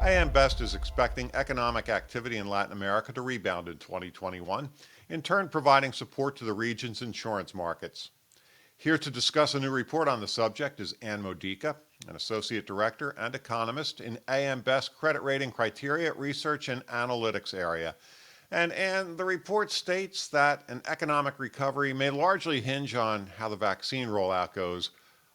AM Best is expecting economic activity in Latin America to rebound in 2021, in turn providing support to the region's insurance markets. Here to discuss a new report on the subject is Ann Modica, an associate director and economist in AM Best credit rating criteria, research, and analytics area. And Ann, the report states that an economic recovery may largely hinge on how the vaccine rollout goes.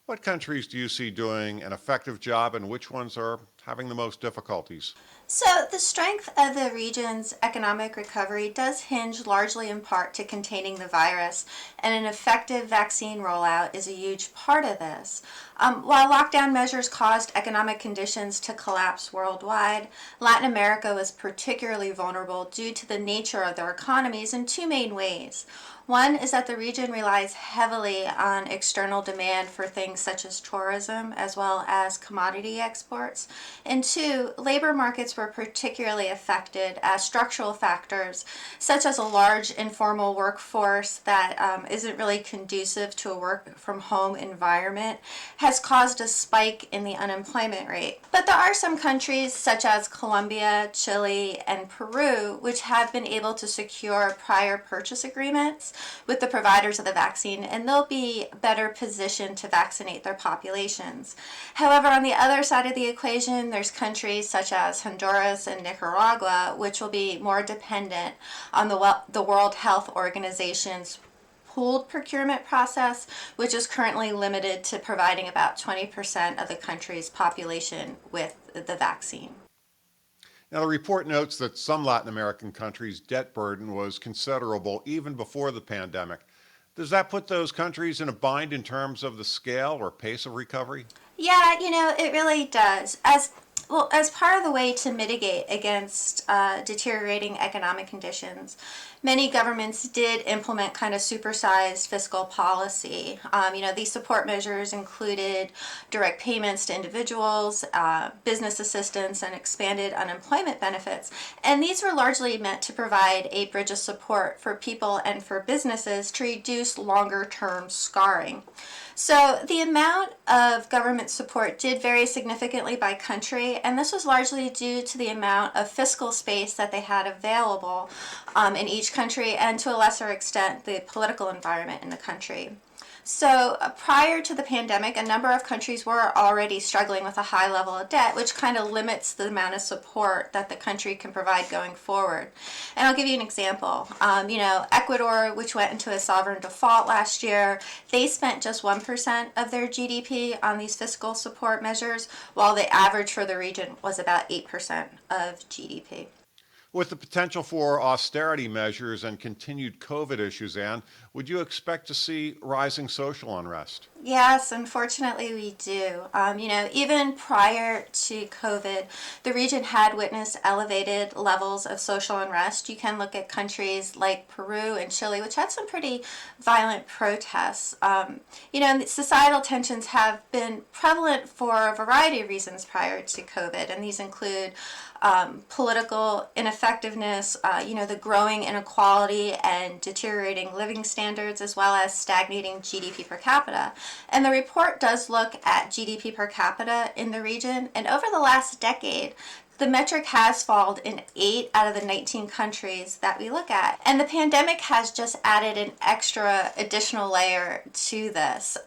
What countries do you see doing an effective job and which ones are having the most difficulties? So, the strength of the region's economic recovery does hinge largely in part to containing the virus, and an effective vaccine rollout is a huge part of this. While lockdown measures caused economic conditions to collapse worldwide, Latin America was particularly vulnerable due to the nature of their economies in two main ways. One is that the region relies heavily on external demand for things such as tourism as well as commodity exports. And two, labor markets were particularly affected as structural factors such as a large informal workforce that isn't really conducive to a work from home environment has caused a spike in the unemployment rate. But there are some countries such as Colombia, Chile, and Peru which have been able to secure prior purchase agreements with the providers of the vaccine, and they'll be better positioned to vaccinate their populations. However, on the other side of the equation, there's countries such as Honduras and Nicaragua, which will be more dependent on the World Health Organization's pooled procurement process, which is currently limited to providing about 20% of the country's population with the vaccine. Now, the report notes that some Latin American countries' debt burden was considerable even before the pandemic. Does that put those countries in a bind in terms of the scale or pace of recovery? Yeah, it really does. As part of the way to mitigate against deteriorating economic conditions, many governments did implement kind of supersized fiscal policy. These support measures included direct payments to individuals, business assistance, and expanded unemployment benefits. And these were largely meant to provide a bridge of support for people and for businesses to reduce longer-term scarring. So the amount of government support did vary significantly by country, and this was largely due to the amount of fiscal space that they had available in each country, and to a lesser extent, the political environment in the country. So prior to the pandemic, a number of countries were already struggling with a high level of debt, which kind of limits the amount of support that the country can provide going forward. And I'll give you an example. Ecuador, which went into a sovereign default last year, they spent just 1% of their GDP on these fiscal support measures, while the average for the region was about 8% of GDP. With the potential for austerity measures and continued COVID issues, Ann, would you expect to see rising social unrest? Yes, unfortunately we do. Even prior to COVID, the region had witnessed elevated levels of social unrest. You can look at countries like Peru and Chile, which had some pretty violent protests. Societal tensions have been prevalent for a variety of reasons prior to COVID, and these include political ineffectiveness, the growing inequality and deteriorating living standards, as well as stagnating GDP per capita. And the report does look at GDP per capita in the region, and over the last decade, the metric has fallen in 8 out of the 19 countries that we look at. And the pandemic has just added an additional layer to this.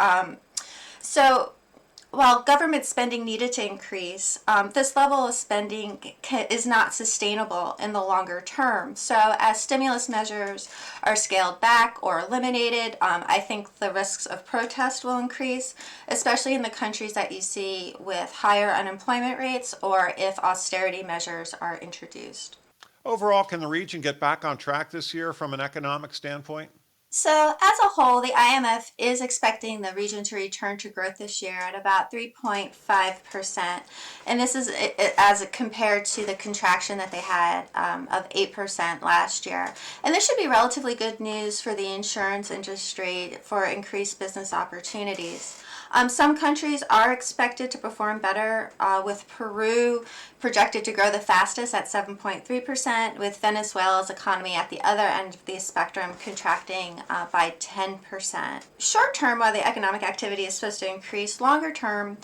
While government spending needed to increase, this level of spending is not sustainable in the longer term. So as stimulus measures are scaled back or eliminated, I think the risks of protest will increase, especially in the countries that you see with higher unemployment rates or if austerity measures are introduced. Overall, can the region get back on track this year from an economic standpoint? So, as a whole, the IMF is expecting the region to return to growth this year at about 3.5%. And this is as compared to the contraction that they had of 8% last year. And this should be relatively good news for the insurance industry for increased business opportunities. Some countries are expected to perform better, with Peru projected to grow the fastest at 7.3%, with Venezuela's economy at the other end of the spectrum contracting by 10%. Short term, while the economic activity is supposed to increase, longer term,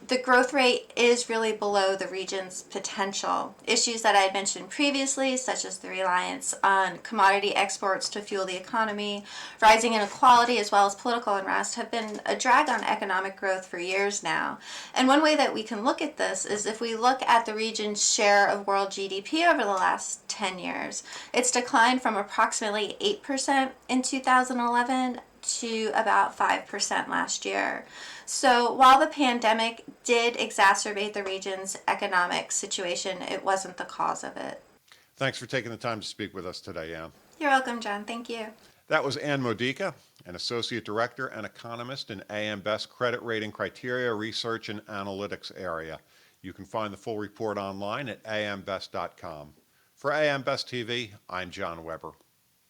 the growth rate is really below the region's potential. Issues that I had mentioned previously, such as the reliance on commodity exports to fuel the economy, rising inequality, as well as political unrest, have been a drag on economic growth for years now. And one way that we can look at this is if we look at the region's share of world GDP over the last 10 years. It's declined from approximately 8% in 2011 to about 5% last year. So while the pandemic did exacerbate the region's economic situation, it wasn't the cause of it. Thanks for taking the time to speak with us today, Ann. You're welcome, John. Thank you. That was Ann Modica, an associate director and economist in AM Best Credit Rating Criteria Research and Analytics area. You can find the full report online at ambest.com. For AM Best TV, I'm John Weber.